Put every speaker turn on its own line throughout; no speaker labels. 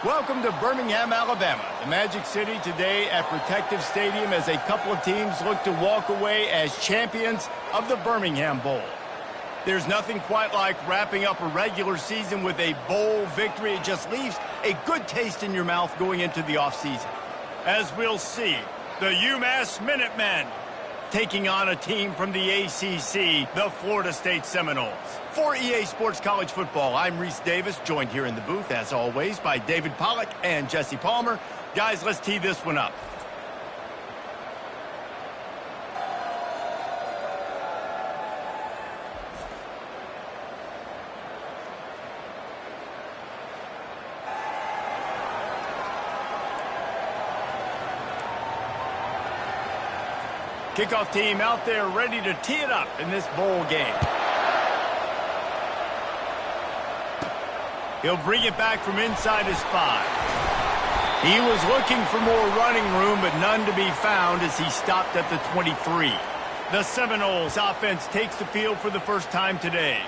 Welcome to Birmingham, Alabama, the Magic City today at Protective Stadium as a couple of teams look to walk away as champions of the Birmingham Bowl. There's nothing quite like wrapping up a regular season with a bowl victory. It just leaves a good taste in your mouth going into the offseason. As we'll see, the UMASS Minutemen taking on a team from the ACC, the Florida State Seminoles. For EA Sports College Football, I'm Reese Davis, joined here in the booth, as always, by David Pollack and Jesse Palmer. Guys, let's tee this one up. Kickoff team out there ready to tee it up in this bowl game. He'll bring it back from inside his 5. He was looking for more running room, but none to be found as he stopped at the 23. The Seminoles offense takes the field for the first time today.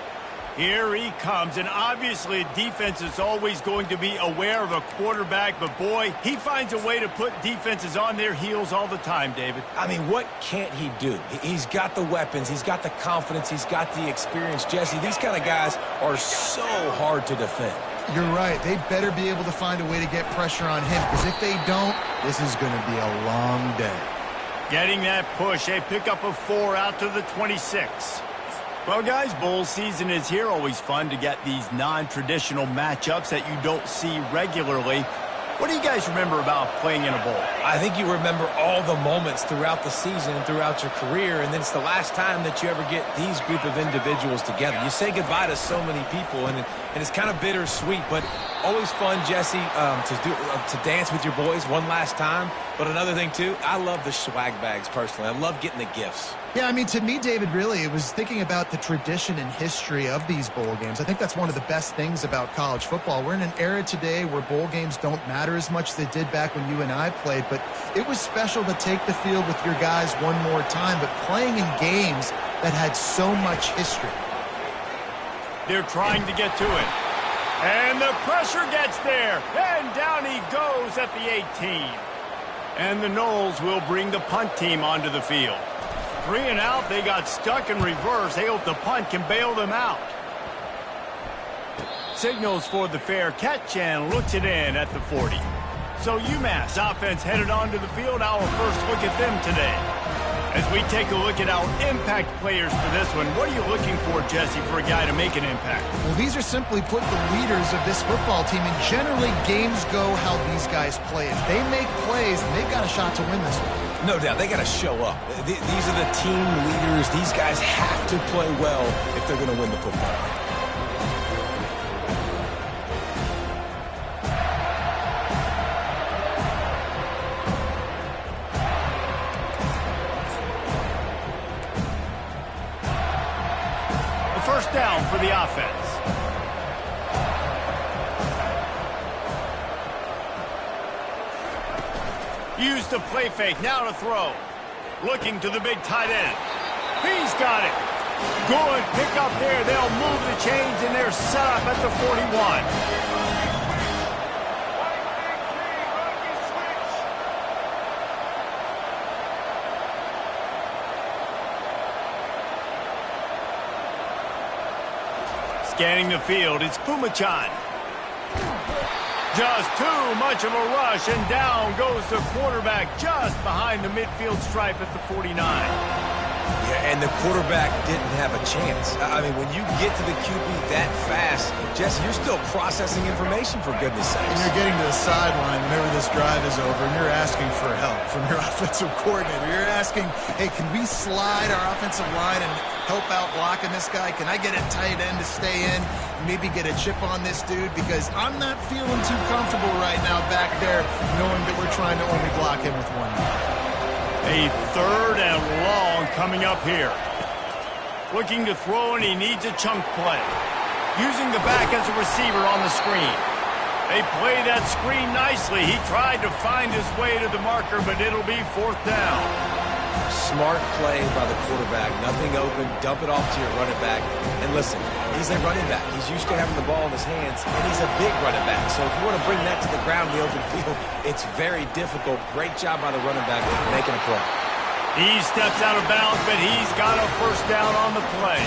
Here he comes, and obviously defense is always going to be aware of a quarterback, but boy, he finds a way to put defenses on their heels all the time, David.
I mean, what can't he do? He's got the weapons, he's got the confidence, he's got the experience. Jesse, these kind of guys are so hard to defend.
You're right. They better be able to find a way to get pressure on him, because if they don't, this is going to be a long day.
Getting that push, a pickup of 4 out to the 26. Well, guys, bowl season is here. Always fun to get these non-traditional matchups that you don't see regularly. What do you guys remember about playing in a bowl?
I think you remember all the moments throughout the season and throughout your career, and then it's the last time that you ever get these group of individuals together. You say goodbye to so many people, and it's kind of bittersweet, but always fun, Jesse, to dance with your boys one last time. But another thing, too, I love the swag bags personally. I love getting the gifts.
Yeah, I mean, to me, David, really, it was thinking about the tradition and history of these bowl games. I think that's one of the best things about college football. We're in an era today where bowl games don't matter as much as they did back when you and I played, but it was special to take the field with your guys one more time, but playing in games that had so much history.
They're trying to get to it. And the pressure gets there. And down he goes at the 18. And the Noles will bring the punt team onto the field. 3 and out, they got stuck in reverse. They hope the punt can bail them out. Signals for the fair catch and looks it in at the 40. So UMass offense headed onto the field. Our first look at them today. As we take a look at our impact players for this one, what are you looking for, Jesse, for a guy to make an impact?
Well, these are simply put the leaders of this football team, and generally games go how these guys play. If they make plays, they've got a shot to win this one.
No doubt, they got to show up. These are the team leaders. These guys have to play well if they're going to win the football game.
First down for the offense. Use the play fake, now to throw. Looking to the big tight end. He's got it. Good pick up there. They'll move the chains, and they're set up at the 41. Scanning the field, it's Pumachan. Just too much of a rush, and down goes the quarterback just behind the midfield stripe at the 49.
Yeah, and the quarterback didn't have a chance. I mean, when you get to the QB that fast, Jesse, you're still processing information, for goodness sakes.
And you're getting to the sideline whenever this drive is over, and you're asking for help from your offensive coordinator. You're asking, hey, can we slide our offensive line and help out blocking this guy? Can I get a tight end to stay in? Maybe get a chip on this dude, because I'm not feeling too comfortable right now back there knowing that we're trying to only block him with one.
A 3rd and long coming up here. Looking to throw, and he needs a chunk play. Using the back as a receiver on the screen. They play that screen nicely. He tried to find his way to the marker, but it'll be 4th down.
Smart play by the quarterback. Nothing open. Dump it off to your running back. And listen, He's a running back. He's used to having the ball in his hands, and he's a big running back. So if you want to bring that to the ground in the open field, it's very difficult. Great job by the running back making a play.
He steps out of bounds, but he's got a first down on the play.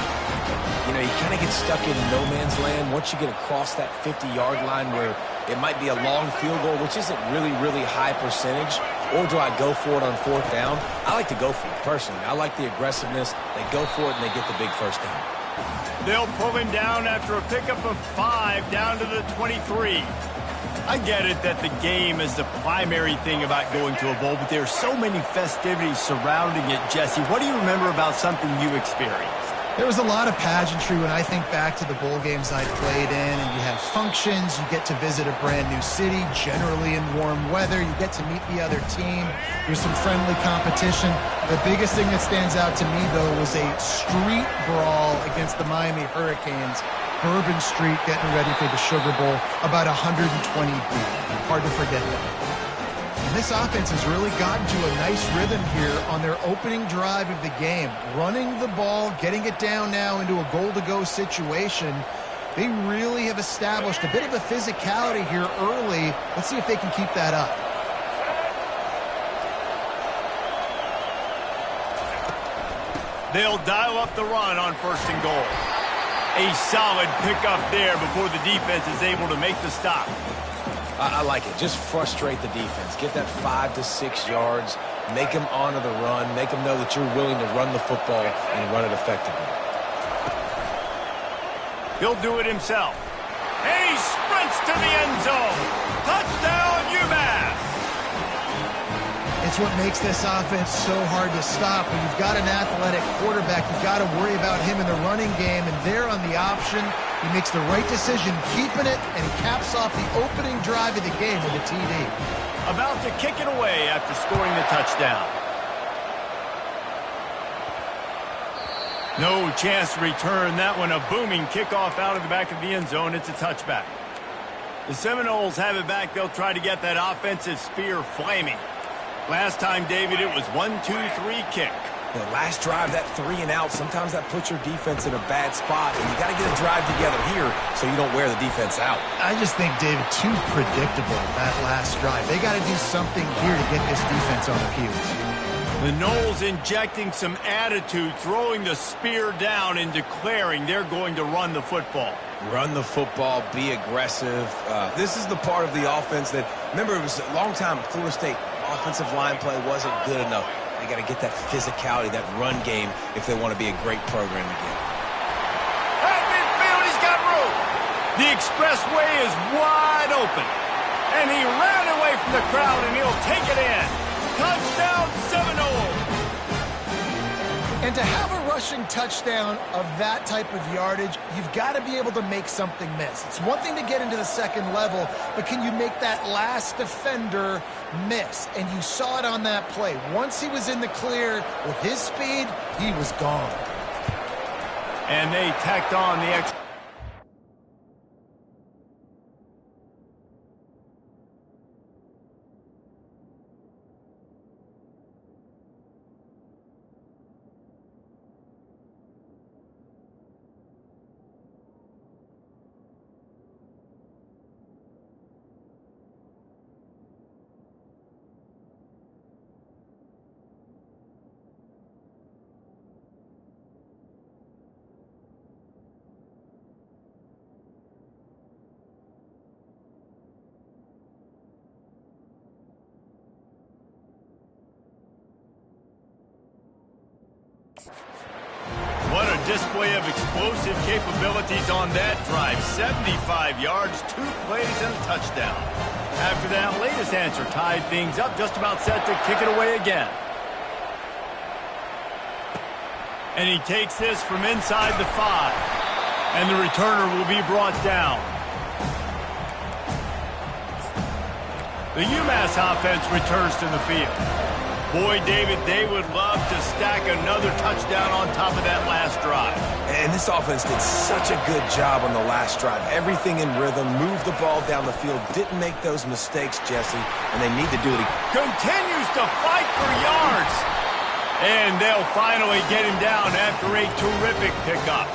You know, you kind of get stuck in no man's land once you get across that 50-yard line where it might be a long field goal, which isn't really high percentage, or do I go for it on fourth down? I like to go for it, personally. I like the aggressiveness. They go for it, and they get the big first down.
They'll pull him down after a pickup of 5 down to the 23. I get it that the game is the primary thing about going to a bowl, but there are so many festivities surrounding it, Jesse. What do you remember about something you experienced?
There was a lot of pageantry when I think back to the bowl games I played in, and you have functions, you get to visit a brand new city, generally in warm weather, you get to meet the other team, there's some friendly competition. The biggest thing that stands out to me, though, was a street brawl against the Miami Hurricanes. Bourbon Street getting ready for the Sugar Bowl, about 120 deep. Hard to forget that. And this offense has really gotten to a nice rhythm here on their opening drive of the game. Running the ball, getting it down now into a goal-to-go situation. They really have established a bit of a physicality here early. Let's see if they can keep that up.
They'll dial up the run on first and goal. A solid pickup there before the defense is able to make the stop.
I like it. Just frustrate the defense. Get that 5 to 6 yards. Make them honor the run. Make them know that you're willing to run the football and run it effectively.
He'll do it himself. And he sprints to the end zone. Touchdown, UMASS!
It's what makes this offense so hard to stop. When you've got an athletic quarterback, you've got to worry about him in the running game, and there on the option, he makes the right decision, keeping it, and he caps off the opening drive of the game with a TD.
About to kick it away after scoring the touchdown. No chance to return that one. A booming kickoff out of the back of the end zone. It's a touchback. The Seminoles have it back. They'll try to get that offensive spear flaming. Last time, David, it was 1-2-3 kick.
The last drive, that 3 and out, sometimes that puts your defense in a bad spot, and you got to get a drive together here so you don't wear the defense out.
I just think, David, too predictable, that last drive. They got to do something here to get this defense on their heels.
The Noles injecting some attitude, throwing the spear down and declaring they're going to run the football.
Run the football, be aggressive. This is the part of the offense that, remember, it was a long time, Florida State offensive line play wasn't good enough. They got to get that physicality, that run game, if they want to be a great program again.
At midfield, he's got room. The expressway is wide open. And he ran away from the crowd, and he'll take it in. Touchdown, Seminoles.
And to have a rushing touchdown of that type of yardage, you've got to be able to make something miss. It's one thing to get into the second level, but can you make that last defender miss? And you saw it on that play. Once he was in the clear with his speed, he was gone.
And they tacked on the extra. What a display of explosive capabilities on that drive. 75 yards, 2 plays, and a touchdown. After that latest answer tied things up, just about set to kick it away again. And he takes this from inside the 5. And the returner will be brought down. The UMass offense returns to the field. Boy, David, they would love to stack another touchdown on top of that last drive.
And this offense did such a good job on the last drive. Everything in rhythm, moved the ball down the field, didn't make those mistakes, Jesse, and they need to do it again.
Continues to fight for yards. And they'll finally get him down after a terrific pickup.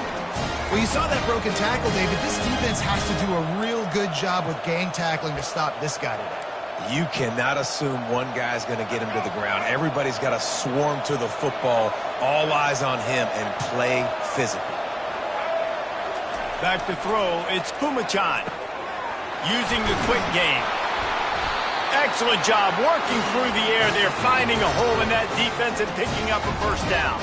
Well, you saw that broken tackle, David. This defense has to do a real good job with gang tackling to stop this guy today.
You cannot assume one guy's going to get him to the ground. Everybody's got to swarm to the football, all eyes on him, and play physical.
Back to throw, it's Kumachan using the quick game. Excellent job working through the air. They're finding a hole in that defense and picking up a first down.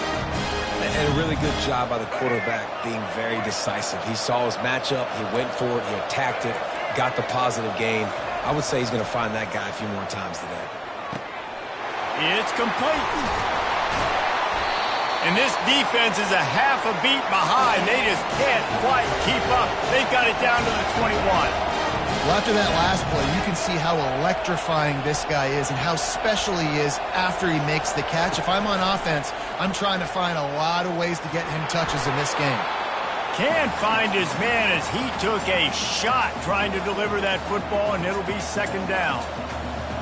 And a really good job by the quarterback being very decisive. He saw his matchup, he went for it, he attacked it, got the positive gain. I would say he's going to find that guy a few more times today.
It's complete. And this defense is a half a beat behind. They just can't quite keep up. They've got it down to the 21.
Well, after that last play, you can see how electrifying this guy is and how special he is after he makes the catch. If I'm on offense, I'm trying to find a lot of ways to get him touches in this game.
Can't find his man as he took a shot trying to deliver that football, and it'll be second down.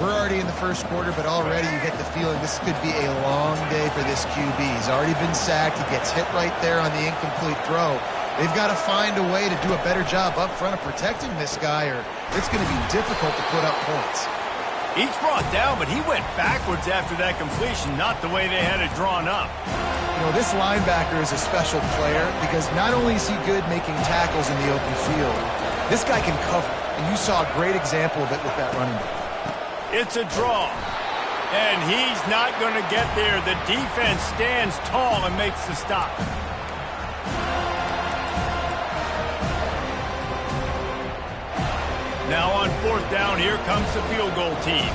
We're already in the first quarter, but already you get the feeling this could be a long day for this QB. He's already been sacked. He gets hit right there on the incomplete throw. They've got to find a way to do a better job up front of protecting this guy, or it's going to be difficult to put up points.
He's brought down, but he went backwards after that completion, not the way they had it drawn up.
You know, this linebacker is a special player because not only is he good making tackles in the open field, this guy can cover, and you saw a great example of it with that running back.
It's a draw, and he's not going to get there. The defense stands tall and makes the stop. Now on fourth down, here comes the field goal team.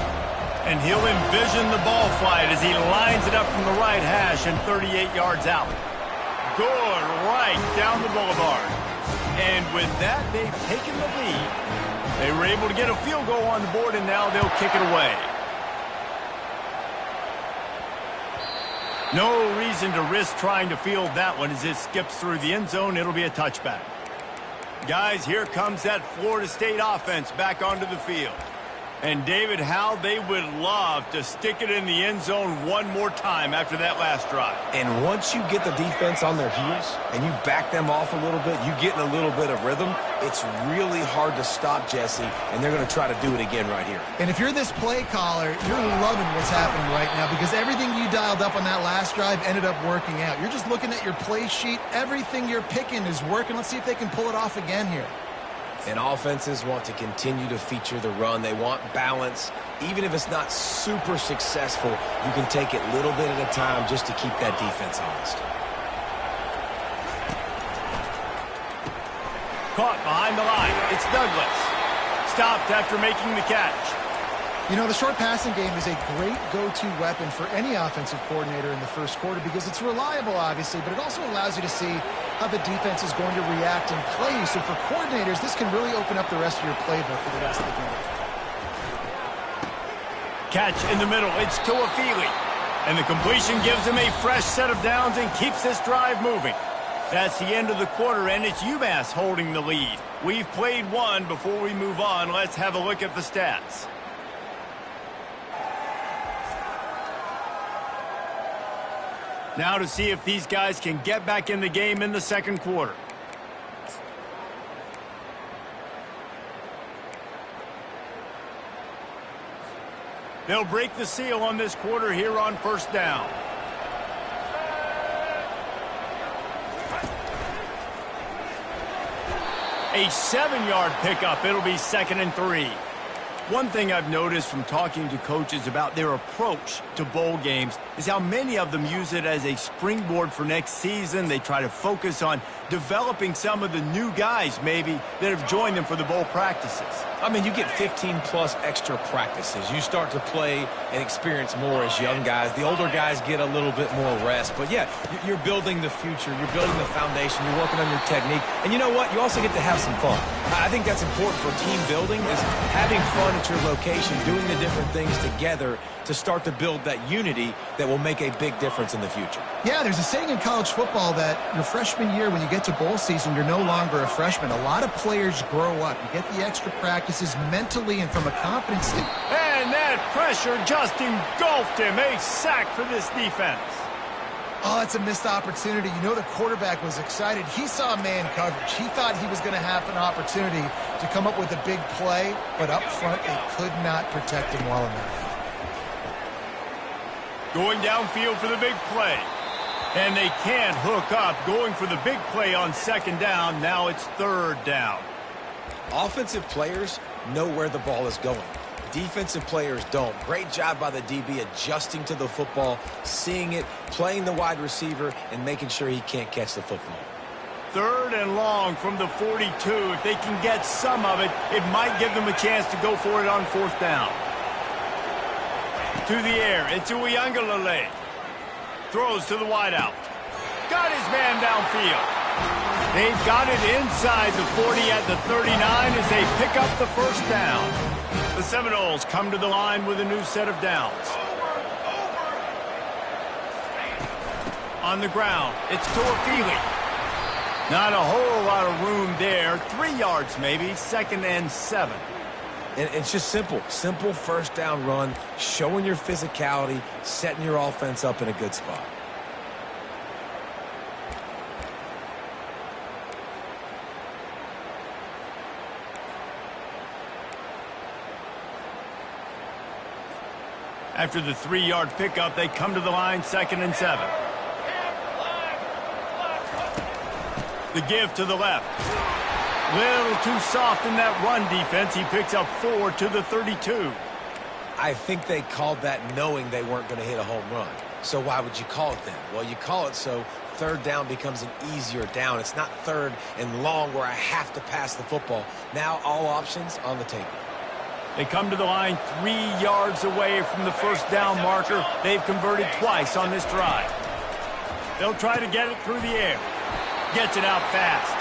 And he'll envision the ball flight as he lines it up from the right hash and 38 yards out. Good right down the boulevard. And with that, they've taken the lead. They were able to get a field goal on the board, and now they'll kick it away. No reason to risk trying to field that one as it skips through the end zone. It'll be a touchback. Guys, here comes that Florida State offense back onto the field. And David, how they would love to stick it in the end zone one more time after that last drive.
And once you get the defense on their heels and you back them off a little bit, you get in a little bit of rhythm, it's really hard to stop Jesse, and they're going to try to do it again right here.
And if you're this play caller, you're loving what's happening right now because everything you dialed up on that last drive ended up working out. You're just looking at your play sheet. Everything you're picking is working. Let's see if they can pull it off again here.
And offenses want to continue to feature the run. They want balance. Even if it's not super successful, you can take it little bit at a time just to keep that defense honest.
Caught behind the line. It's Douglas. Stopped after making the catch.
You know, the short passing game is a great go-to weapon for any offensive coordinator in the first quarter because it's reliable, obviously, but it also allows you to see how the defense is going to react and play. So for coordinators, this can really open up the rest of your playbook for the rest of the game.
Catch in the middle. It's Tuafili. And the completion gives him a fresh set of downs and keeps this drive moving. That's the end of the quarter, and it's UMass holding the lead. We've played one. Before we move on, let's have a look at the stats. Now to see if these guys can get back in the game in the second quarter. They'll break the seal on this quarter here on first down. A 7-yard pickup. It'll be 2nd and 3. One thing I've noticed from talking to coaches about their approach to bowl games is how many of them use it as a springboard for next season. They try to focus on developing some of the new guys maybe that have joined them for the bowl practices.
I mean, you get 15-plus extra practices. You start to play and experience more as young guys. The older guys get a little bit more rest. But, yeah, you're building the future. You're building the foundation. You're working on your technique. And you know what? You also get to have some fun. I think that's important for team building is having fun at your location, doing the different things together to start to build that unity that will make a big difference in the future.
Yeah, there's a saying in college football that your freshman year, when you get to bowl season, you're no longer a freshman. A lot of players grow up. You get the extra practices mentally and from a confidence standpoint.
And that pressure just engulfed him. A sack for this defense.
Oh, that's a missed opportunity. You know the quarterback was excited. He saw man coverage. He thought he was going to have an opportunity to come up with a big play, but up front they could not protect him well enough.
Going downfield for the big play. And they can't hook up. Going for the big play on second down. Now it's third down.
Offensive players know where the ball is going. Defensive players don't. Great job by the DB adjusting to the football, seeing it, playing the wide receiver, and making sure he can't catch the football.
Third and long from the 42. If they can get some of it, it might give them a chance to go for it on fourth down. To the air, it's Uiagalelei. Throws to the wideout. Got his man downfield. They've got it inside the 40 at the 39 as they pick up the first down. The Seminoles come to the line with a new set of downs. On the ground, it's Toafili. Not a whole lot of room there. 3 yards maybe, second and 7.
And it's just simple. Simple first down run, showing your physicality, setting your offense up in a good spot.
After the 3-yard pickup, they come to the line, second and 7. The give to the left. Little too soft in that run defense. He picks up 4 to the 32.
I think they called that knowing they weren't going to hit a home run. So why would you call it then? Well, you call it so third down becomes an easier down. It's not third and long where I have to pass the football. Now all options on the table.
They come to the line 3 yards away from the first down marker. They've converted twice on this drive. They'll try to get it through the air. Gets it out fast.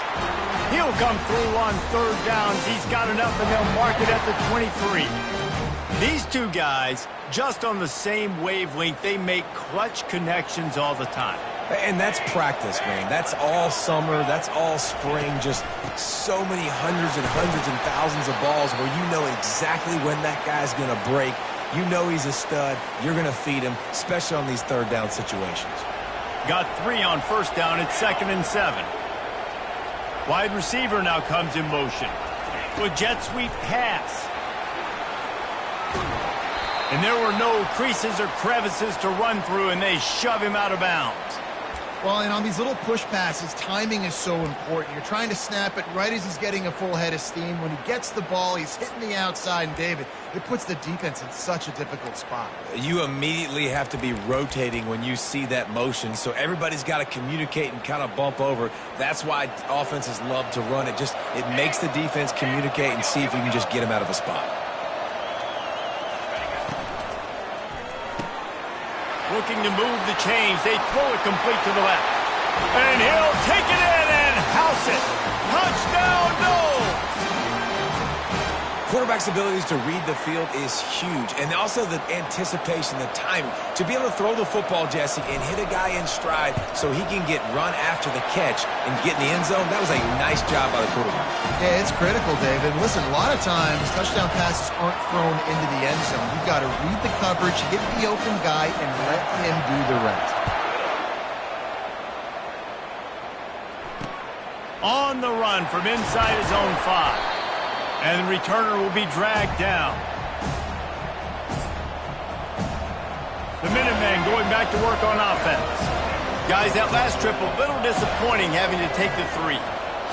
He'll come through on third downs. He's got enough, and they'll mark it at the 23. These two guys, just on the same wavelength, they make clutch connections all the time.
And that's practice, man. That's all summer. That's all spring. Just so many hundreds and thousands of balls where you know exactly when that guy's going to break. You know he's a stud. You're going to feed him, especially on these third down situations.
Got 3 on first down. It's second and 7. Wide receiver now comes in motion. With jet sweep pass. And there were no creases or crevices to run through, and they shove him out of bounds.
Well, and on these little push passes, timing is so important. You're trying to snap it right as he's getting a full head of steam. When he gets the ball, he's hitting the outside, and David, it puts the defense in such a difficult spot.
You immediately have to be rotating when you see that motion, so everybody's got to communicate and kind of bump over. That's why offenses love to run it. It makes the defense communicate and see if you can just get him out of a spot.
Looking to move the chains. They throw it complete to the left. And he'll take it in and house it. Touchdown, no!
Quarterback's abilities to read the field is huge. And also the anticipation, the timing. To be able to throw the football, Jesse, and hit a guy in stride so he can get run after the catch and get in the end zone, that was a nice job by the quarterback.
Yeah, it's critical, David. Listen, a lot of times touchdown passes aren't thrown into the end zone. You've got to read the coverage, hit the open guy, and let him do the rest.
On the run from inside his own 5. And the returner will be dragged down. The Minutemen going back to work on offense. Guys, that last trip a little disappointing having to take the 3.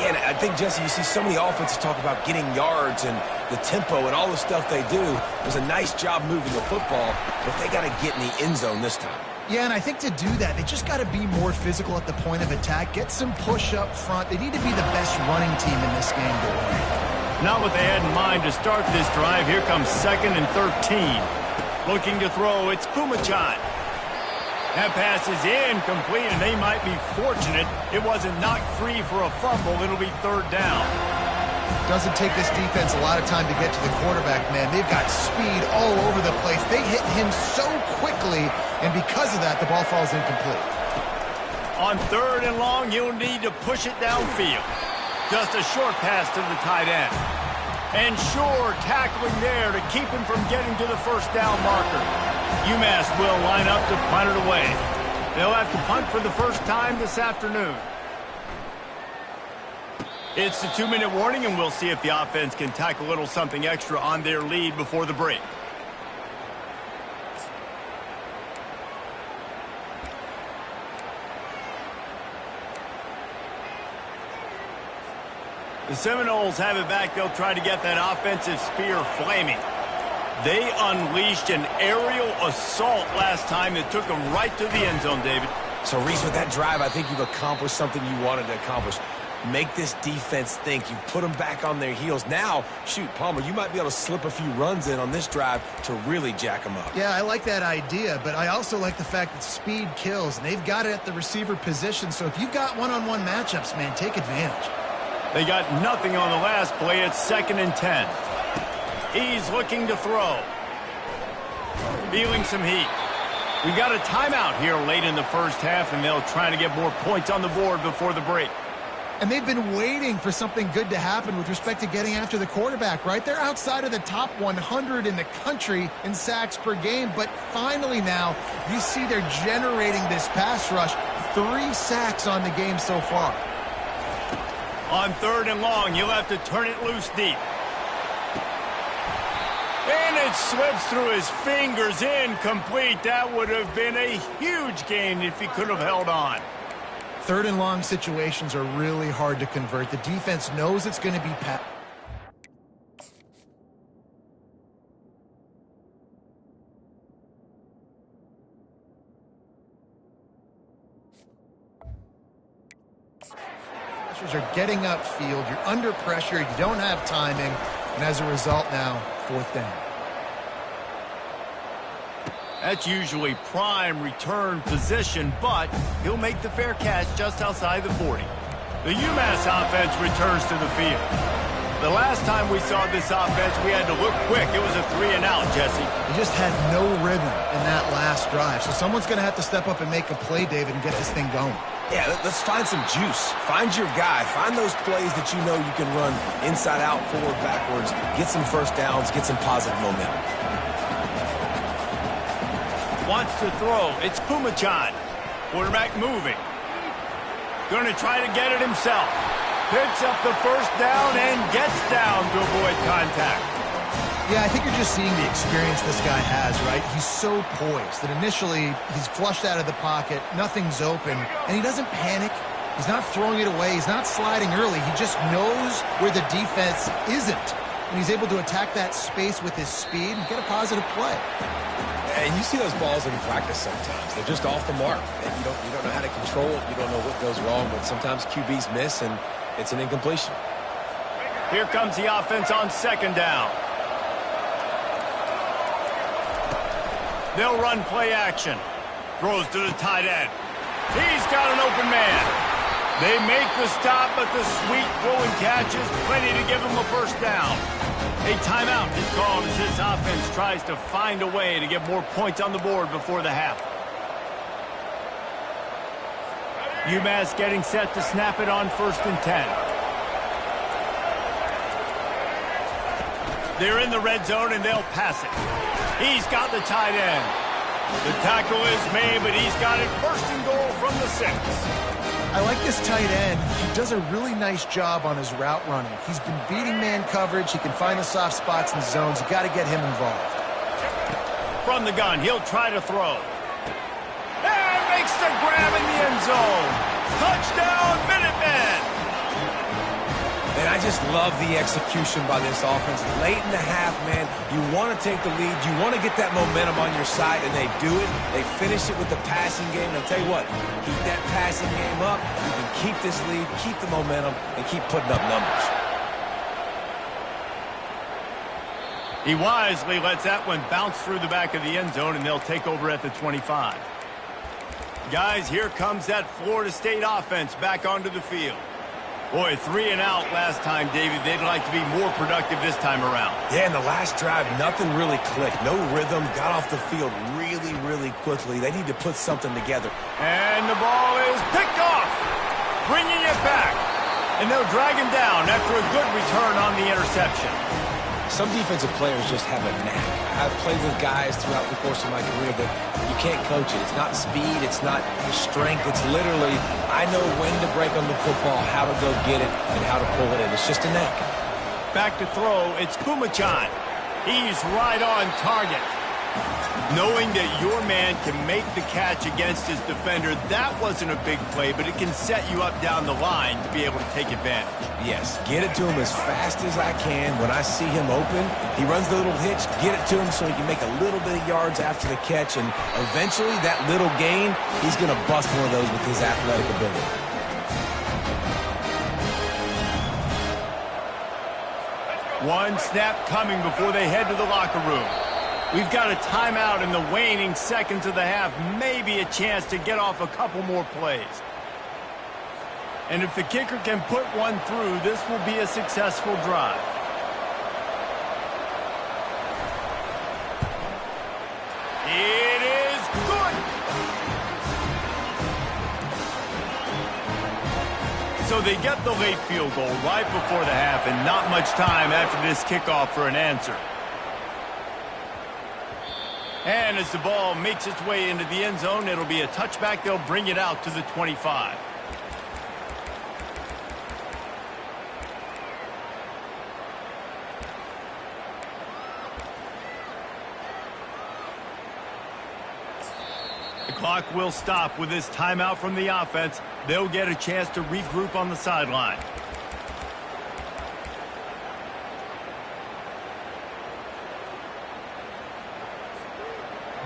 Yeah, and I think, Jesse, you see so many offenses talk about getting yards and the tempo and all the stuff they do. It was a nice job moving the football, but they got to get in the end zone this time.
Yeah, and I think to do that, they just got to be more physical at the point of attack, get some push up front. They need to be the best running team in this game to win.
Not what they had in mind to start this drive. Here comes second and 13. Looking to throw, it's Kumachan. That pass is incomplete, and they might be fortunate it wasn't knocked free for a fumble. It'll be third down.
Doesn't take this defense a lot of time to get to the quarterback, man. They've got speed all over the place. They hit him so quickly, and because of that, the ball falls incomplete.
On third and long, you'll need to push it downfield. Just a short pass to the tight end. And Shore tackling there to keep him from getting to the first down marker. UMass will line up to punt it away. They'll have to punt for the first time this afternoon. It's the 2-minute warning, and we'll see if the offense can tack a little something extra on their lead before the break. The Seminoles have it back. They'll try to get that offensive spear flaming. They unleashed an aerial assault last time that took them right to the end zone, David.
So, Reese, with that drive, I think you've accomplished something you wanted to accomplish. Make this defense think. You've put them back on their heels. Now, shoot, Palmer, you might be able to slip a few runs in on this drive to really jack them up.
Yeah, I like that idea, but I also like the fact that speed kills, and they've got it at the receiver position. So if you've got one-on-one matchups, man, take advantage.
They got nothing on the last play. It's 2nd and 10. He's looking to throw. Feeling some heat. We got a timeout here late in the first half, and they'll try to get more points on the board before the break.
And they've been waiting for something good to happen with respect to getting after the quarterback, right? They're outside of the top 100 in the country in sacks per game, but finally now you see they're generating this pass rush. 3 sacks on the game so far.
On 3rd and long, you'll have to turn it loose deep. And it slips through his fingers, incomplete. That would have been a huge gain if he could have held on.
3rd and long situations are really hard to convert. The defense knows it's going to be are getting upfield. You're under pressure. You don't have timing. And as a result now, 4th down.
That's usually prime return position, but he'll make the fair catch just outside the 40. The UMASS offense returns to the field. The last time we saw this offense, we had to look quick. It was a 3-and-out, Jesse.
He just had no rhythm in that last drive. So someone's going to have to step up and make a play, David, and get this thing going.
Yeah, let's find some juice. Find your guy. Find those plays that you know you can run inside out, forward, backwards. Get some first downs. Get some positive momentum.
Wants to throw. It's Kumachan. Quarterback moving. Going to try to get it himself. Picks up the first down and gets down to avoid contact.
Yeah, I think you're just seeing the experience this guy has, right? He's so poised that initially he's flushed out of the pocket, nothing's open, and he doesn't panic. He's not throwing it away. He's not sliding early. He just knows where the defense isn't, and he's able to attack that space with his speed and get a positive play.
And you see those balls in practice sometimes. They're just off the mark. And you don't know how to control it. You don't know what goes wrong, but sometimes QBs miss, and it's an incompletion.
Here comes the offense on 2nd down. They'll run play action. Throws to the tight end. He's got an open man. They make the stop, but the sweet throwing catch is plenty to give them a first down. A timeout is called as this offense tries to find a way to get more points on the board before the half. UMass getting set to snap it on 1st and 10. They're in the red zone, and they'll pass it. He's got the tight end. The tackle is made, but he's got it 1st and goal from the 6.
I like this tight end. He does a really nice job on his route running. He's been beating man coverage. He can find the soft spots and zones. You got to get him involved.
From the gun, he'll try to throw. And makes the grab in the end zone. Touchdown, Minutemen!
And I just love the execution by this offense. Late in the half, man, you want to take the lead. You want to get that momentum on your side, and they do it. They finish it with the passing game. And I'll tell you what, keep that passing game up. You can keep this lead, keep the momentum, and keep putting up numbers.
He wisely lets that one bounce through the back of the end zone, and they'll take over at the 25. Guys, here comes that Florida State offense back onto the field. Boy, 3-and-out last time, David. They'd like to be more productive this time around.
Yeah, in the last drive, nothing really clicked. No rhythm, got off the field really, really quickly. They need to put something together.
And the ball is picked off, bringing it back. And they'll drag him down after a good return on the interception.
Some defensive players just have a knack. I've played with guys throughout the course of my career that you can't coach it. It's not speed, it's not strength. It's literally, I know when to break on the football, how to go get it, and how to pull it in. It's just a knack.
Back to throw, it's Kumachan. He's right on target. Knowing that your man can make the catch against his defender, that wasn't a big play, but it can set you up down the line to be able to take advantage.
Yes, get it to him as fast as I can. When I see him open, he runs the little hitch, get it to him so he can make a little bit of yards after the catch, and eventually that little gain, he's going to bust one of those with his athletic ability.
One snap coming before they head to the locker room. We've got a timeout in the waning seconds of the half. Maybe a chance to get off a couple more plays. And if the kicker can put one through, this will be a successful drive. It is good. So they get the late field goal right before the half, and not much time after this kickoff for an answer. And as the ball makes its way into the end zone, it'll be a touchback. They'll bring it out to the 25. The clock will stop with this timeout from the offense. They'll get a chance to regroup on the sideline.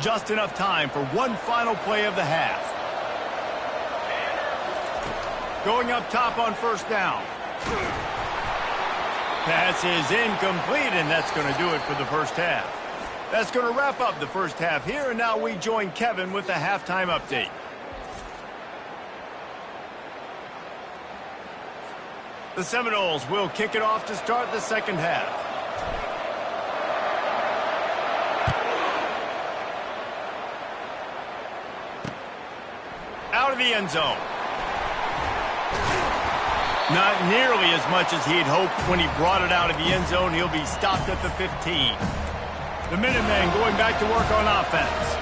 Just enough time for one final play of the half. Going up top on first down. Pass is incomplete, and that's going to do it for the first half. That's going to wrap up the first half here, and now we join Kevin with the halftime update. The Seminoles will kick it off to start the second half. Out of the end zone. Not nearly as much as he'd hoped when he brought it out of the end zone. He'll be stopped at the 15. The Minutemen going back to work on offense.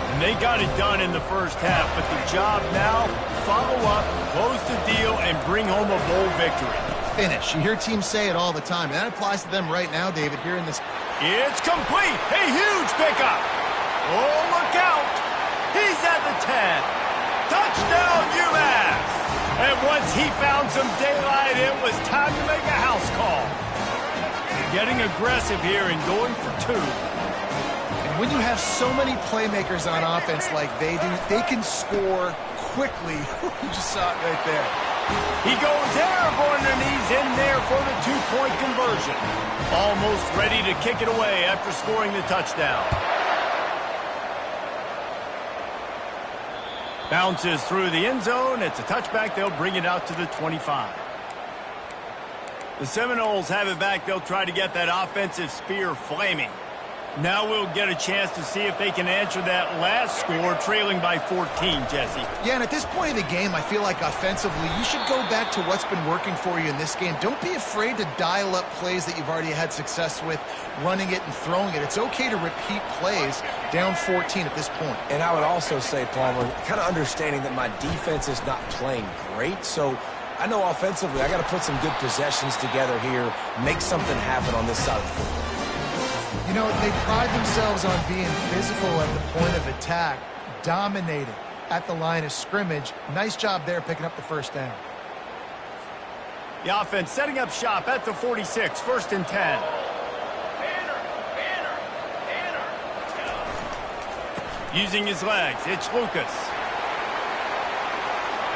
And they got it done in the first half, but the job now, follow up, close the deal, and bring home a bowl victory.
Finish. You hear teams say it all the time, and that applies to them right now, David, here in this.
It's complete. A huge pickup. Oh, look out. He's at the 10. Touchdown, UMASS! And once he found some daylight, it was time to make a house call. Getting aggressive here and going for two.
And when you have so many playmakers on offense like they do, they can score quickly. You just saw it right there.
He goes airborne, and he's in there for the two-point conversion. Almost ready to kick it away after scoring the touchdown. Bounces through the end zone. It's a touchback. They'll bring it out to the 25. The Seminoles have it back. They'll try to get that offensive spear flaming. Now we'll get a chance to see if they can answer that last score, trailing by 14, Jesse.
Yeah, and at this point of the game, I feel like offensively, you should go back to what's been working for you in this game. Don't be afraid to dial up plays that you've already had success with, running it and throwing it. It's okay to repeat plays down 14 at this point.
And I would also say, Palmer, kind of understanding that my defense is not playing great, so I know offensively I got to put some good possessions together here, make something happen on this side of the football.
You know, they pride themselves on being physical at the point of attack, dominating at the line of scrimmage. Nice job there picking up the first down.
The offense setting up shop at the 46, 1st and 10. Using his legs, it's Lucas.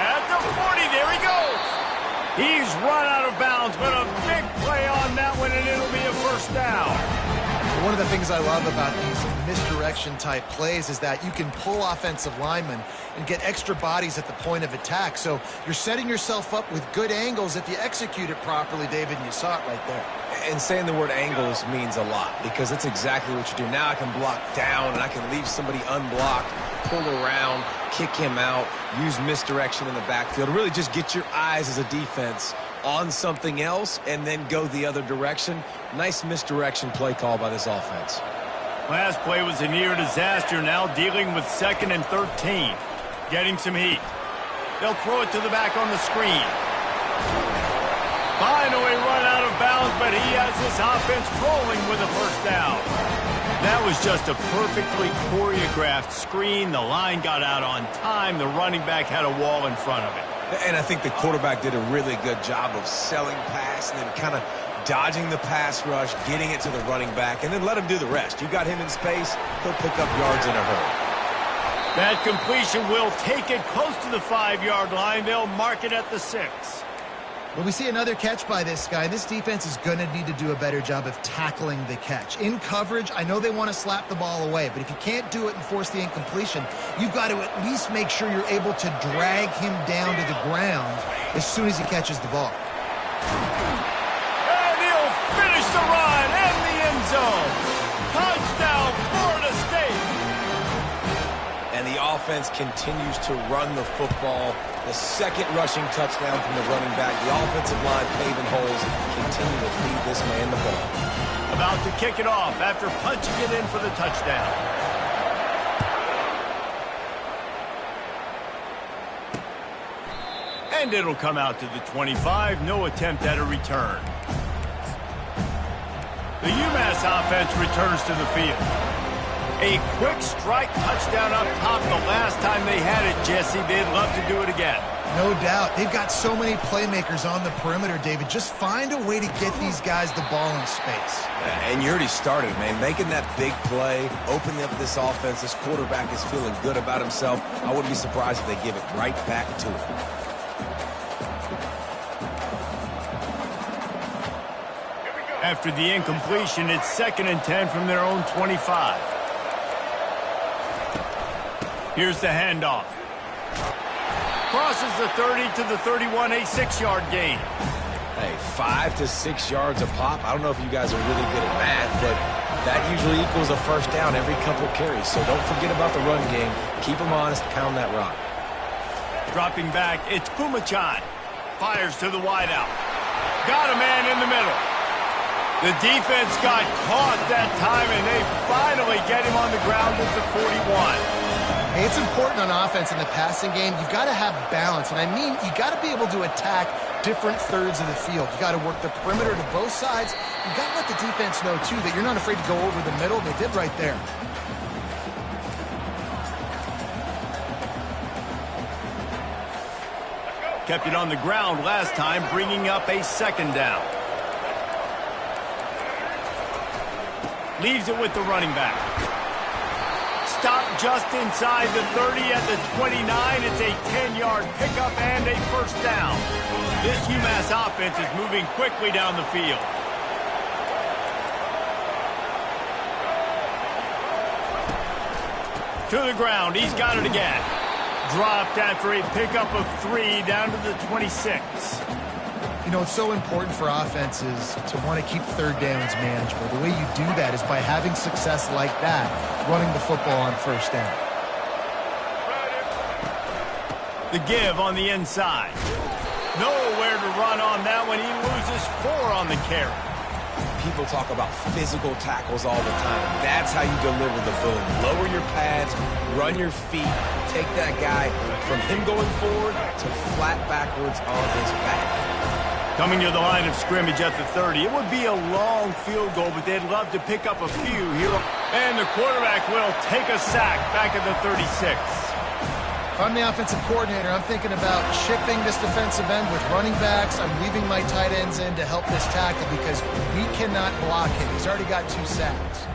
At the 40, there he goes. He's run out of bounds, but a big play on that one, and it'll be a first down.
One of the things I love about these misdirection-type plays is that you can pull offensive linemen and get extra bodies at the point of attack. So you're setting yourself up with good angles if you execute it properly, David, and you saw it right there.
And saying the word angles means a lot because it's exactly what you do. Now I can block down, and I can leave somebody unblocked, pull around, kick him out, use misdirection in the backfield. Really just get your eyes as a defense on something else and then go the other direction. Nice misdirection play call by this offense.
Last play was a near disaster, now dealing with 2nd and 13. Getting some heat. They'll throw it to the back on the screen. Finally run out of bounds, but he has this offense rolling with a first down. That was just a perfectly choreographed screen. The line got out on time. The running back had a wall in front of it.
And I think the quarterback did a really good job of selling pass and then kind of dodging the pass rush, getting it to the running back, and then let him do the rest. You got him in space, he'll pick up yards in a hurry.
That completion will take it close to the 5-yard line. They'll mark it at the 6.
Well, we see another catch by this guy. This defense is going to need to do a better job of tackling the catch. In coverage, I know they want to slap the ball away, but if you can't do it and force the incompletion, you've got to at least make sure you're able to drag him down to the ground as soon as he catches the ball.
And he'll finish the run in the end zone. Touchdown, Florida State.
And the offense continues to run the football. The second rushing touchdown from the running back. The offensive line paving holes, continue to feed this man the ball.
About to kick it off after punching it in for the touchdown. And it'll come out to the 25. No attempt at a return. The UMASS offense returns to the field. A quick strike touchdown up top the last time they had it, Jesse. They'd love to do it again.
No doubt. They've got so many playmakers on the perimeter, David. Just find a way to get these guys the ball in space.
And you already started, man. Making that big play, opening up this offense. This quarterback is feeling good about himself. I wouldn't be surprised if they give it right back to him.
After the incompletion, it's 2nd and 10 from their own 25. Here's the handoff. Crosses the 30 to the 31, a 6-yard gain.
Hey, 5 to 6 yards a pop. I don't know if you guys are really good at math, but that usually equals a first down every couple carries. So don't forget about the run game. Keep them honest, pound that rock.
Dropping back, it's Pumachan. Fires to the wideout. Got a man in the middle. The defense got caught that time, and they finally get him on the ground at the 41.
Hey, it's important on offense in the passing game. You've got to have balance, and I mean you got to be able to attack different thirds of the field. You got to work the perimeter to both sides. You got to let the defense know, too, that you're not afraid to go over the middle. They did right there.
Kept it on the ground last time, bringing up a 2nd down. Leaves it with the running back. Stop just inside the 30 at the 29. It's a 10-yard pickup and a first down. This UMass offense is moving quickly down the field. To the ground. He's got it again. Dropped after a pickup of 3 down to the 26.
You know, it's so important for offenses to want to keep third downs manageable. The way you do that is by having success like that, running the football on first down.
The give on the inside. Nowhere to run on that one. He loses 4 on the carry.
People talk about physical tackles all the time. That's how you deliver the boom. Lower your pads, run your feet, take that guy from him going forward to flat backwards on his back.
Coming to the line of scrimmage at the 30. It would be a long field goal, but they'd love to pick up a few here. And the quarterback will take a sack back at the 36.
If I'm the offensive coordinator, I'm thinking about chipping this defensive end with running backs. I'm leaving my tight ends in to help this tackle because we cannot block him. He's already got 2 sacks.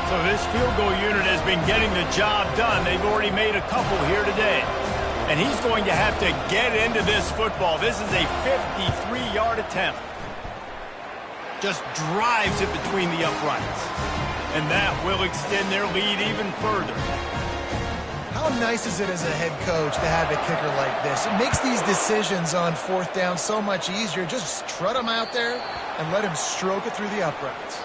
So this field goal unit has been getting the job done. They've already made a couple here today. And he's going to have to get into this football. This is a 53-yard attempt. Just drives it between the uprights. And that will extend their lead even further.
How nice is it as a head coach to have a kicker like this? It makes these decisions on 4th down so much easier. Just strut him out there and let him stroke it through the uprights.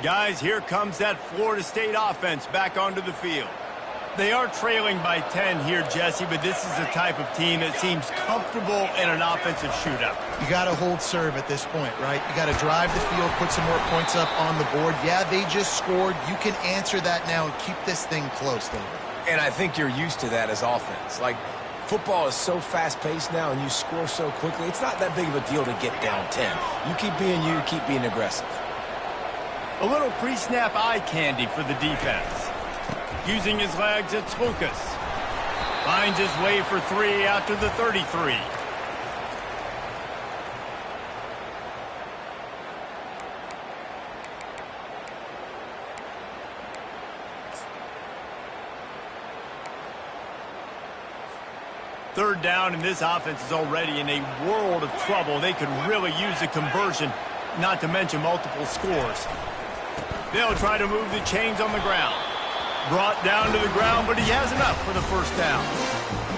Guys, here comes that Florida State offense back onto the field. They are trailing by 10 here, Jesse, but this is the type of team that seems comfortable in an offensive shootout.
You got to hold serve at this point, right? You got to drive the field, put some more points up on the board. Yeah, they just scored. You can answer that now and keep this thing close, David.
And I think you're used to that as offense. Like, football is so fast-paced now and you score so quickly, it's not that big of a deal to get down 10. You keep being aggressive.
A little pre-snap eye candy for the defense. Using his legs, it's Lucas. Finds his way for 3 out to the 33. Third down, and this offense is already in a world of trouble. They could really use a conversion, not to mention multiple scores. They'll try to move the chains on the ground. Brought down to the ground, but he has enough for the first down.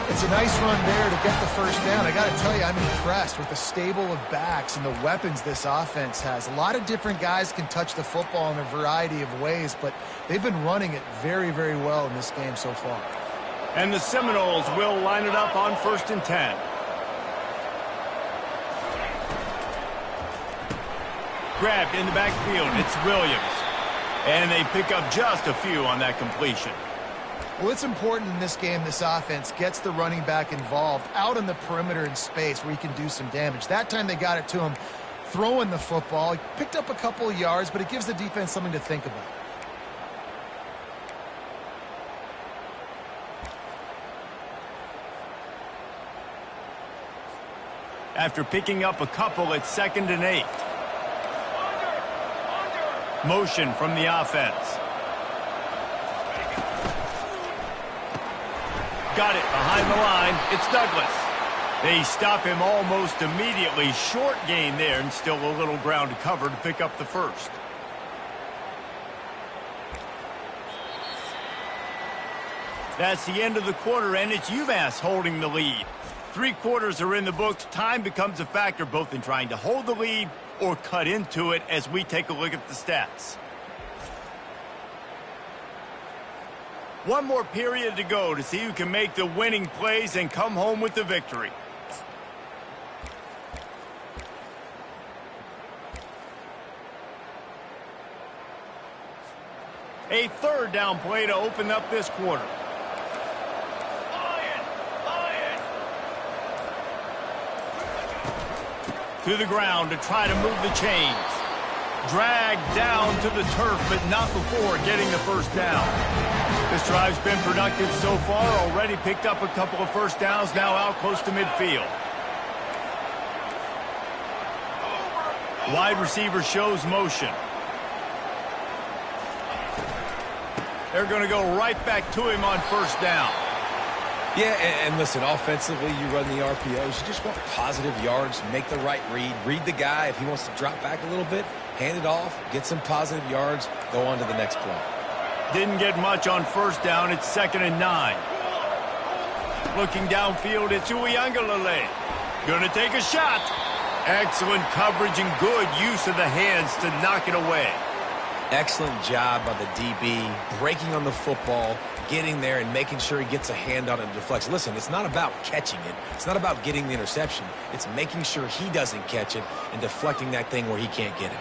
It's a nice run there to get the first down. I got to tell you, I'm impressed with the stable of backs and the weapons this offense has. A lot of different guys can touch the football in a variety of ways, but they've been running it very, very well in this game so far.
And the Seminoles will line it up on 1st and 10. Grabbed in the backfield, it's Williams. And they pick up just a few on that completion.
Well, it's important in this game this offense gets the running back involved out on the perimeter in space where he can do some damage. That time they got it to him throwing the football. He picked up a couple of yards, but it gives the defense something to think about.
After picking up a couple, it's 2nd and 8. Motion from the offense. Got it behind the line. It's Douglas. They stop him almost immediately. Short gain there and still a little ground to cover to pick up the first. That's the end of the quarter, and it's UMass holding the lead. 3 quarters are in the books. Time becomes a factor both in trying to hold the lead or cut into it as we take a look at the stats. One more period to go to see who can make the winning plays and come home with the victory. A 3rd down play to open up this quarter. To the ground to try to move the chains. Dragged down to the turf, but not before getting the first down. This drive's been productive so far. Already picked up a couple of first downs, now out close to midfield. Wide receiver shows motion. They're going to go right back to him on first down.
Yeah, and listen, offensively, you run the RPOs. You just want positive yards, make the right read the guy. If he wants to drop back a little bit, hand it off, get some positive yards, go on to the next play.
Didn't get much on first down. It's 2nd and 9. Looking downfield, it's Uiagalelei. Going to take a shot. Excellent coverage and good use of the hands to knock it away.
Excellent job by the DB, breaking on the football, getting there and making sure he gets a hand on it and deflects. Listen, it's not about catching it. It's not about getting the interception. It's making sure he doesn't catch it and deflecting that thing where he can't get it.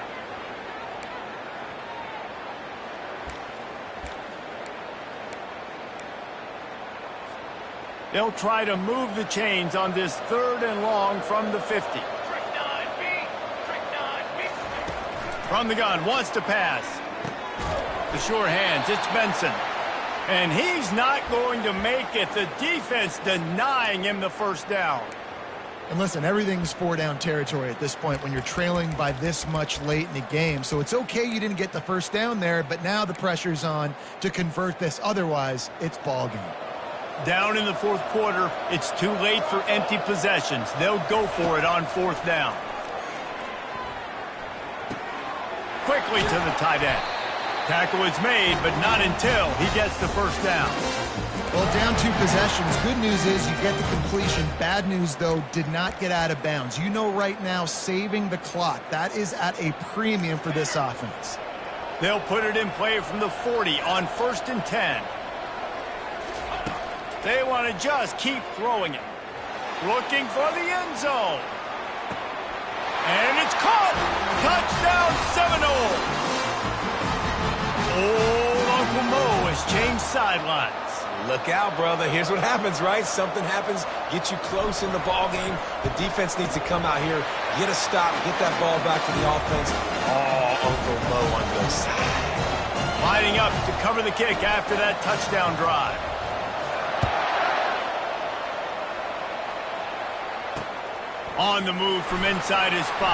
They'll try to move the chains on this 3rd and long from the 50. From the gun, wants to pass. The sure hands, it's Benson. And he's not going to make it. The defense denying him the first down.
And listen, everything's 4-down territory at this point when you're trailing by this much late in the game. So it's okay you didn't get the first down there, but now the pressure's on to convert this. Otherwise, it's ball game.
Down in the 4th quarter, it's too late for empty possessions. They'll go for it on 4th down. Quickly to the tight end. Tackle is made, but not until he gets the first down.
Well, down 2 possessions. Good news is you get the completion. Bad news, though, did not get out of bounds. You know right now, saving the clock, that is at a premium for this offense.
They'll put it in play from the 40 on 1st and 10. They want to just keep throwing it. Looking for the end zone. And it's caught. Touchdown Seminoles. Old Uncle Mo has changed sidelines.
Look out, brother. Here's what happens, right? Something happens, get you close in the ball game. The defense needs to come out here, get a stop, get that ball back to the offense. Oh, Uncle Mo on the side.
Lining up to cover the kick after that touchdown drive. On the move from inside his 5.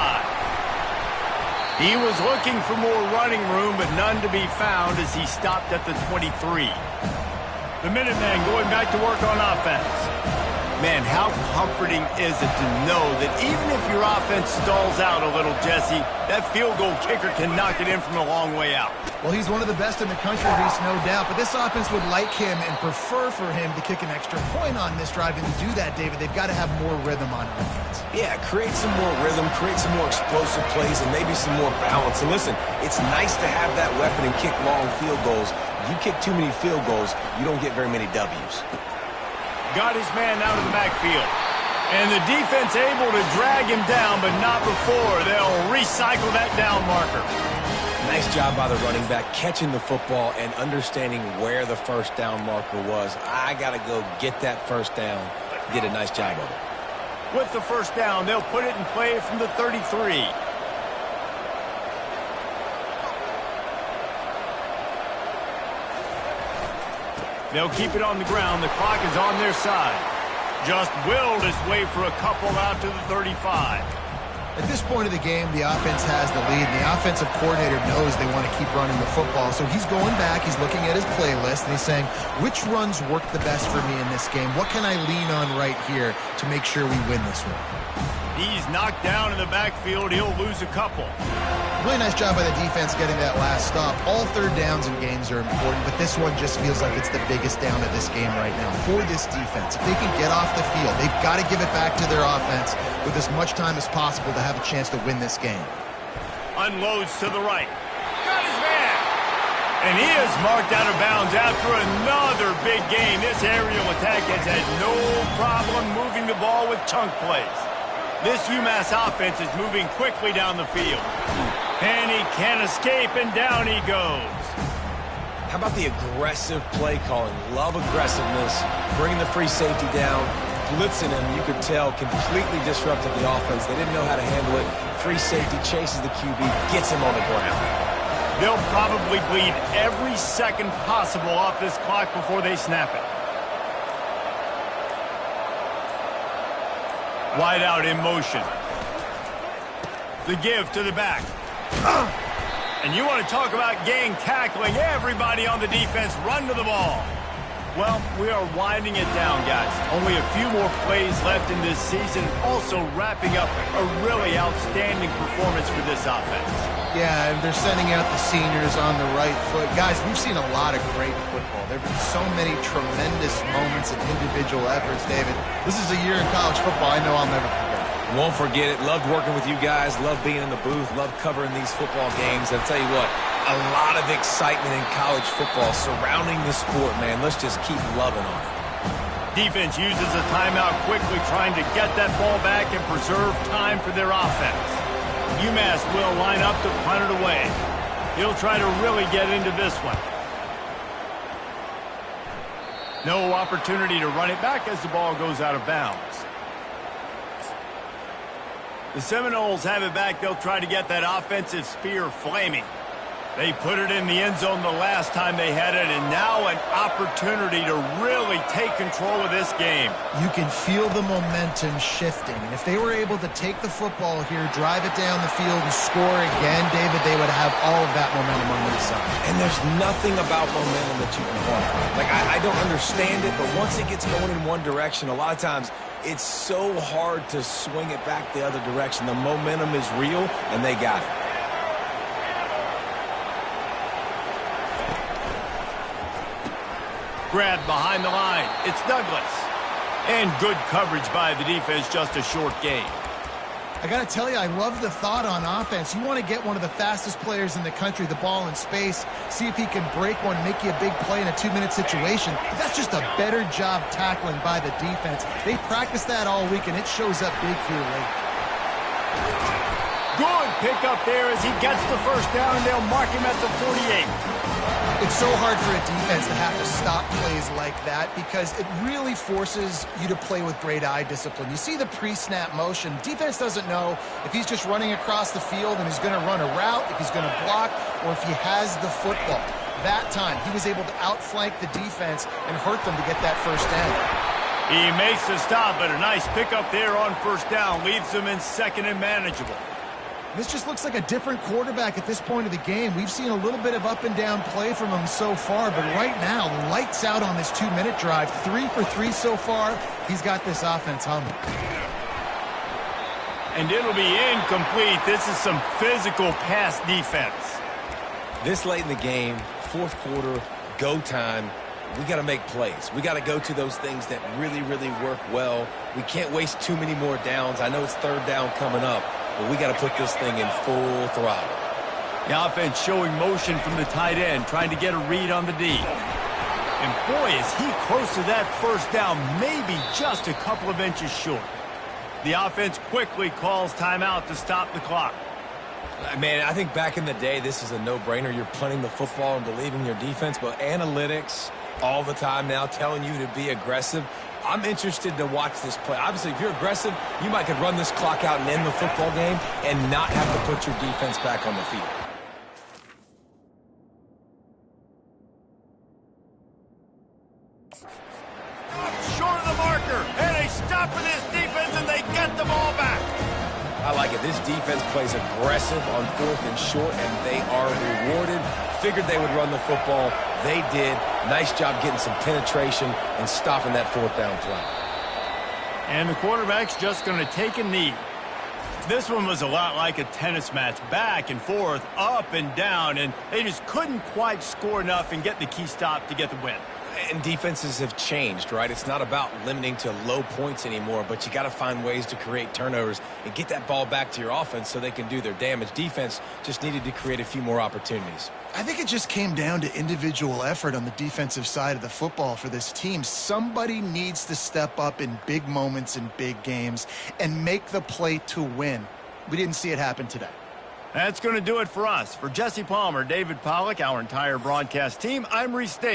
He was looking for more running room, but none to be found as he stopped at the 23. The Minutemen going back to work on offense. Man, how comforting is it to know that even if your offense stalls out a little, Jesse, that field goal kicker can knock it in from a long way out.
Well, he's one of the best in the country, Reese, no doubt. But this offense would like him and prefer for him to kick an extra point on this drive. And to do that, David, they've got to have more rhythm on offense.
Yeah, create some more rhythm, create some more explosive plays, and maybe some more balance. And listen, it's nice to have that weapon and kick long field goals. You kick too many field goals, you don't get very many W's.
Got his man out of the backfield. And the defense able to drag him down, but not before they'll recycle that down marker.
Nice job by the running back, catching the football and understanding where the first down marker was. I got to go get that first down. Did a nice job of it.
With the first down, they'll put it in play from the 33. They'll keep it on the ground. The clock is on their side. Just willed his way for a couple out to the 35.
At this point of the game, the offense has the lead, and the offensive coordinator knows they want to keep running the football. So he's going back, he's looking at his playlist, and he's saying, which runs work the best for me in this game? What can I lean on right here to make sure we win this one?
He's knocked down in the backfield. He'll lose a couple.
Really nice job by the defense getting that last stop. All third downs in games are important, but this one just feels like it's the biggest down of this game right now for this defense. If they can get off the field, they've got to give it back to their offense with as much time as possible to have a chance to win this game.
Unloads to the right. Got his man. And he is marked out of bounds after another big gain. This aerial attack has had no problem moving the ball with chunk plays. This UMass offense is moving quickly down the field. And he can't escape, and down he goes.
How about the aggressive play calling? Love aggressiveness. Bringing the free safety down. Blitzing him, you could tell, completely disrupted the offense. They didn't know how to handle it. Free safety chases the QB, gets him on the ground.
They'll probably bleed every second possible off this clock before they snap it. Wide out in motion. The give to the back. And you want to talk about gang tackling. Everybody on the defense run to the ball. Well, we are winding it down, guys. Only a few more plays left in this season. Also wrapping up a really outstanding performance for this offense.
Yeah, and they're sending out the seniors on the right foot. Guys, we've seen a lot of great football. There have been so many tremendous moments and individual efforts, David. This is a year in college football I know I'll never forget.
Won't forget it. Loved working with you guys. Loved being in the booth. Loved covering these football games. I'll tell you what, a lot of excitement in college football surrounding the sport, man. Let's just keep loving on it.
Defense uses a timeout quickly, trying to get that ball back and preserve time for their offense. UMass will line up to punt it away. He'll try to really get into this one. No opportunity to run it back as the ball goes out of bounds. The Seminoles have it back. They'll try to get that offensive spear flaming. They put it in the end zone the last time they had it, and now an opportunity to really take control of this game.
You can feel the momentum shifting. And if they were able to take the football here, drive it down the field, and score again, David, they would have all of that momentum on their side.
And there's nothing about momentum that you can quantify. Like, I don't understand it, but once it gets going in one direction, a lot of times it's so hard to swing it back the other direction. The momentum is real, and they got it.
Grabbed behind the line. It's Douglas. And good coverage by the defense, just a short gain.
I got to tell you, I love the thought on offense. You want to get one of the fastest players in the country the ball in space, see if he can break one, make you a big play in a 2-minute situation. But that's just a better job tackling by the defense. They practiced that all week, and it shows up big here late.
Good pickup there as he gets the first down, and they'll mark him at the 48.
It's so hard for a defense to have to stop plays like that because it really forces you to play with great eye discipline. You see the pre-snap motion. Defense doesn't know if he's just running across the field and he's going to run a route, if he's going to block, or if he has the football. That time, he was able to outflank the defense and hurt them to get that first down.
He makes the stop, but a nice pickup there on first down. Leaves them in second and manageable.
This just looks like a different quarterback at this point of the game. We've seen a little bit of up and down play from him so far, but right now, lights out on this 2-minute drive. 3 for 3 so far. He's got this offense humming.
And it'll be incomplete. This is some physical pass defense.
This late in the game, fourth quarter, go time, we got to make plays. We got to go to those things that really, really work well. We can't waste too many more downs. I know it's third down coming up, but we got to put this thing in full throttle.
The offense showing motion from the tight end, trying to get a read on the D. And boy, is he close to that first down, maybe just a couple of inches short. The offense quickly calls timeout to stop the clock.
Man, I think back in the day, this is a no-brainer. You're punting the football and believing your defense, but analytics all the time now telling you to be aggressive. I'm interested to watch this play. Obviously, if you're aggressive, you might could run this clock out and end the football game and not have to put your defense back on the field.
Short of the marker, and they stop for this defense, and they get the ball back.
I like it. This defense plays aggressive on 4th and short, and they are rewarded. Figured they would run the football. They did. Nice job getting some penetration and stopping that 4th down play.
And the quarterback's just going to take a knee. This one was a lot like a tennis match, back and forth, up and down, and they just couldn't quite score enough and get the key stop to get the win.
And defenses have changed, right? It's not about limiting to low points anymore, but you got to find ways to create turnovers and get that ball back to your offense so they can do their damage. Defense just needed to create a few more opportunities.
I think it just came down to individual effort on the defensive side of the football for this team. Somebody needs to step up in big moments in big games and make the play to win. We didn't see it happen today.
That's going to do it for us. For Jesse Palmer, David Pollack, our entire broadcast team, I'm Reese Davis.